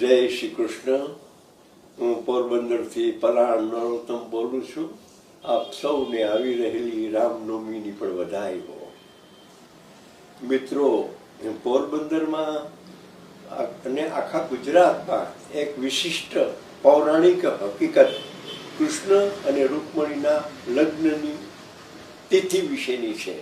જય શ્રી કૃષ્ણ. હું પોરબંદરથી પરાણ નરોત્તમ બોલું છું. આપ સૌને આવી રહેલી રામનવમીની પણ વધાઈ હો. મિત્રો, પોરબંદરમાં અને આખા ગુજરાતમાં એક વિશિષ્ટ પૌરાણિક હકીકત કૃષ્ણ અને રૂકમણીના લગ્નની તિથિ વિશેની છે.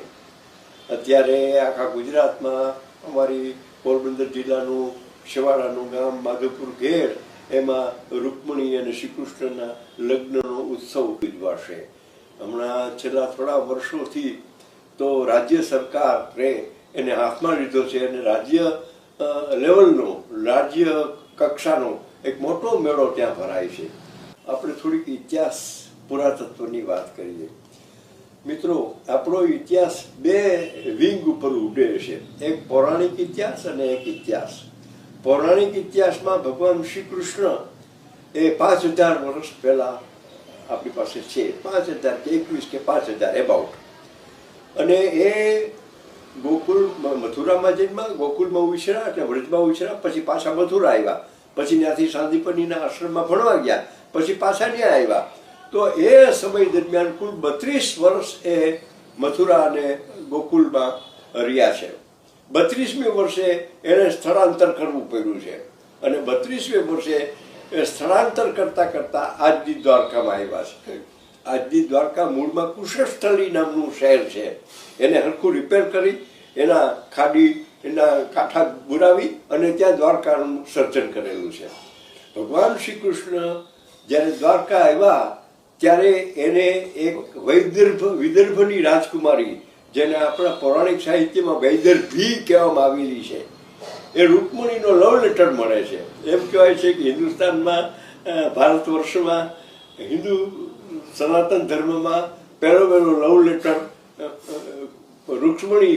અત્યારે આખા ગુજરાતમાં અમારી પોરબંદર જિલ્લાનું છેવાડાનું ગામ માધવપુર ઘેર, એમાં રૂકમણી અને શ્રી કૃષ્ણના લગ્નનો ઉત્સવ ઉજવાશે. હમણાં છેલ્લા થોડા વર્ષોથી તો રાજ્ય સરકારે એને હાથમાં લીધો છે અને રાજ્ય લેવલનો, રાજ્ય કક્ષાનો એક મોટો મેળો ત્યાં ભરાય છે. આપણે થોડીક ઇતિહાસ પુરાતત્વની વાત કરીએ. મિત્રો, આપણો ઇતિહાસ બે વિંગ ઉપર ઉડે છે, એક પૌરાણિક ઇતિહાસ અને એક ઇતિહાસ. પૌરાણિક ઇતિહાસમાં ભગવાન શ્રી કૃષ્ણ એ 5000 વર્ષ પહેલા આપણી પાસે છે, 5000 કે 21 કે 5000 એબાઉટ. અને એ ગોકુળ મથુરામાં જન્મા, ગોકુળમાં ઉછર્યા, એટલે વ્રજમાં ઉછર્યા, પછી પાછા મથુરા આવ્યા, પછી ત્યાંથી સાંદીપનીના આશ્રમમાં ભણવા ગયા, પછી પાછા ત્યાં આવ્યા. તો એ સમય દરમિયાન કુલ 32 વર્ષ એ મથુરા અને ગોકુળમાં રહ્યા છે. 32મી વર્ષે એને સ્થળાંતર કરવું પડ્યું છે અને 32મી વર્ષે સ્થળાંતર કરતા કરતા આજની દ્વારકામાં આવ્યા છે. આજની દ્વારકા મૂળમાં કુશસ્થળી નામનું શહેર છે. એને હરખું રિપેર કરી, એના ખાડી, એના કાંઠા બુરાવી અને ત્યાં દ્વારકાનું સર્જન કરેલું છે. ભગવાન શ્રી કૃષ્ણ જ્યારે દ્વારકા આવ્યા ત્યારે એને એક વિદર્ભની રાજકુમારી, જેને આપણા પૌરાણિક સાહિત્યમાં વૈદર્ભી કહેવામાં આવેલી છે, એ રૂકમણીનો લવ લેટર મળે છે. એમ કહેવાય છે કે હિન્દુસ્તાનમાં, ભારત વર્ષમાં, હિન્દુ સનાતન ધર્મમાં પહેલો લવ લેટર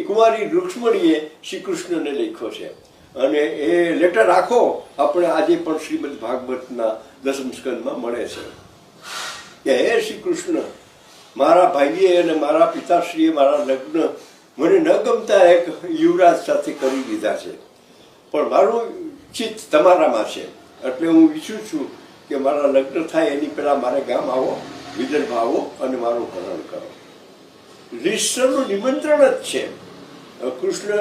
કુમારી રૂક્ષ્મણીએ શ્રી કૃષ્ણને લખ્યો છે. અને એ લેટર આખો આપણે આજે પણ શ્રીમદ ભાગવતના 10મ સ્કંદમાં મળે છે કે હે શ્રી કૃષ્ણ, મારા ભાઈએ અને મારા પિતાશ્રીએ મારા લગ્ન મને ન ગમતા એક યુવરાજ સાથે કરી દીધા છે, પણ મારું ચિત્ત તમારામાં છે, એટલે હું ઈચ્છું છું કે મારા લગ્ન થાય એની પહેલાં મારે ગામ આવો, વિદર્ભ આવો અને મારું હરણ કરો. રીતસરનું નિમંત્રણ જ છે. કૃષ્ણ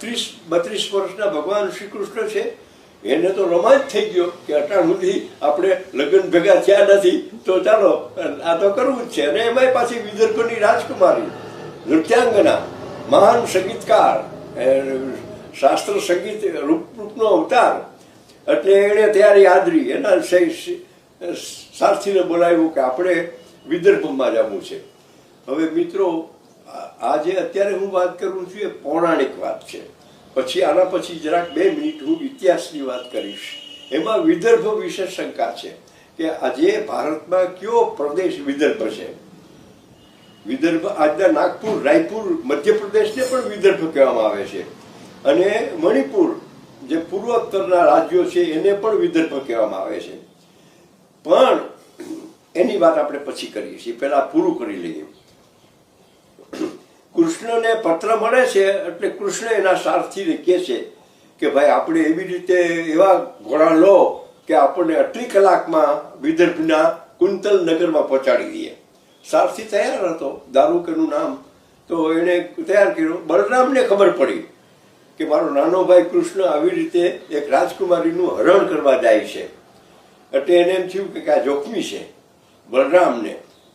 32 વર્ષના ભગવાન શ્રી કૃષ્ણ છે, એને તો રોમાંચ થઈ ગયો કે અટાણ સુધી આપણે લગ્ન ભેગા થયા નથી, તો ચાલો આ તો કરવું જ છે. અને એમાંય પાછી વિદર્ભની રાજકુમારી, નૃત્યાંગના, મહાન સંગીતકાર, શાસ્ત્ર સંગીત રૂપનો અવતાર, એટલે એણે તૈયારી આદરી. એના સારથીને બોલાવ્યું કે આપણે વિદર્ભમાં જવું છે. હવે મિત્રો, આજે અત્યારે હું વાત કરું છું એ પૌરાણિક વાત છે. પછી આના પછી જરાક 2 મિનિટ હું ઇતિહાસની વાત કરીશ. એમાં વિદર્ભ વિશે શંકા છે કે આજે ભારતમાં કયો પ્રદેશ વિદર્ભ છે. વિદર્ભ આજના નાગપુર, રાયપુર, મધ્યપ્રદેશને પણ વિદર્ભ કહેવામાં આવે છે. અને મણિપુર, જે પૂર્વોત્તરના રાજ્યો છે, એને પણ વિદર્ભ કહેવામાં આવે છે. પણ એની વાત આપણે પછી કરીએ છીએ, પહેલા પૂરું કરી લઈએ. કૃષ્ણને પત્ર મળે છે એટલે કૃષ્ણ એના સારથીને કહે છે કે ભાઈ, આપણે એવી રીતે એવા ઘોડા લો કે આપણને આટલી કલાકમાં વિદર્ભના કુંતલ નગરમાં પહોંચાડી દઈએ. સારથી તૈયાર હતો, દારૂકનું નામ, તો એણે તૈયાર કર્યો. બલરામને ખબર પડી કે મારો નાનો ભાઈ કૃષ્ણ આવી રીતે એક રાજકુમારીનું હરણ કરવા જાય છે, એટલે એને એમ થયું કે આ જોખમી છે.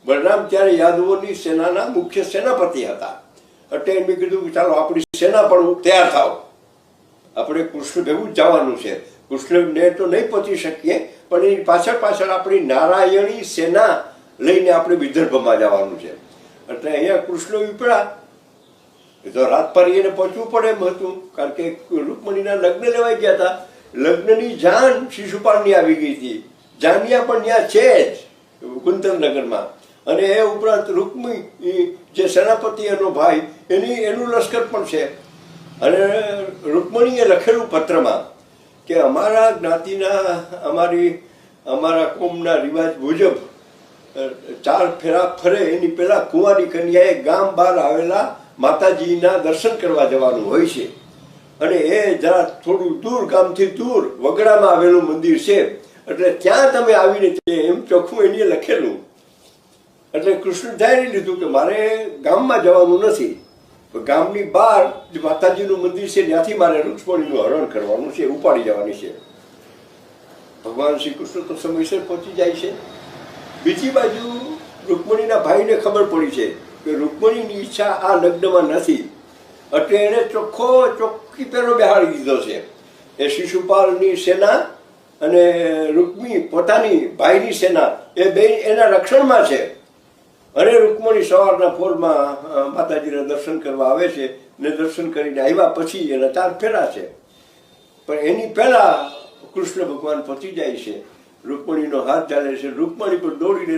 બલરામ ત્યારે યાદવોની સેનાના મુખ્ય સેનાપતિ હતા, એટલે એમ કીધું કે ચાલો આપણી સેના પણ તૈયાર થાવ, આપણે કૃષ્ણ ભેગું જ જવાનું છે. કૃષ્ણને તો નહીં પહોંચી શકીએ, પણ એની પાછળ આપણી નારાયણી સેના લઈને આપણે વિદર્ભમાં જવાનું છે. એટલે અહીંયા કૃષ્ણ ઉપડ્યા તો રાતપારી એને પહોંચવું પડે એમ હતું, કારણ કે રૂકમણીના લગ્ન લેવાઈ ગયા હતા. લગ્નની જાન શિશુપાળની આવી ગઈ હતી. જાનિયા પણ ત્યાં છે જ કુંતલ નગરમાં. અને એ ઉપરાંત રૂકમી, જે સેનાપતિ એનો ભાઈ, એનું લશ્કર પણ છે. અને રૂકમણીએ લખેલું પત્રમાં કે અમારા જ્ઞાતિના, અમારા કોમના રિવાજ મુજબ 4 ફેરા ફરે એની પહેલા કુંવારી કન્યાએ ગામ બહાર આવેલા માતાજીના દર્શન કરવા જવાનું હોય છે. અને એ જરા થોડું દૂર ગામથી દૂર વગડામાં આવેલું મંદિર છે, એટલે ત્યાં તમે આવીને એમ ચોખ્ખું એને લખેલું. એટલે કૃષ્ણ ધારી લીધું કે મારે ગામમાં જવાનું નથી, ગામની બહાર જે માતાજીનું મંદિર છે ત્યાંથી મારે રૂક્ષ્મણીનું હરણ કરવાનું છે, ઉપાડી જવાની છે. ભગવાન શ્રી કૃષ્ણ તો સમયસર પહોંચી જાય છે. બીજી બાજુ રૂકમણીના ભાઈને ખબર પડી છે કે રૂકમણીની ઈચ્છા આ લગ્નમાં નથી, એટલે એને ચોખ્ખી પહેરો બેહાડી દીધો છે. એ શિશુપાલની સેના અને રૂકમી પોતાની ભાઈની સેના એ બે એના રક્ષણમાં છે. અને રૂકમણી સવારના પોરમાં માતાજીના દર્શન કરવા આવે છે ને દર્શન કરીને આવ્યા પછી એના 4 ફેરા છે. પણ એની પહેલા કૃષ્ણ ભગવાન પહોંચી જાય છે. રૂકમણીનો હાથ ચાલે છે, રૂકમણી પર દોડીને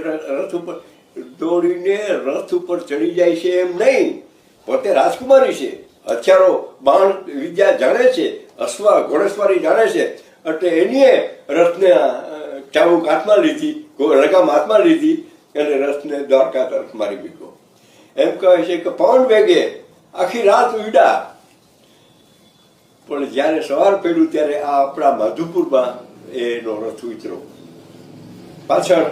રથ ઉપર ચડી જાય છે. એમ નહીં, પોતે રાજકુમારી છે, હથિયારો બાણ વિદ્યા જાણે છે, ઘોડેસવારી જાણે છે, એટલે એની રથને ચાબુક હાથમાં લીધી, લગામ હાથમાં લીધી અને રથને દ્વારકા તરફ મારી મૂક્યો. એમ કહે છે કે પવન વેગે આખી રાત ઉડ્યા, પણ જ્યારે સવાર પડ્યું ત્યારે આ આપણા માધુપુરમાં એનો રથ ઉતર્યો. પાછળ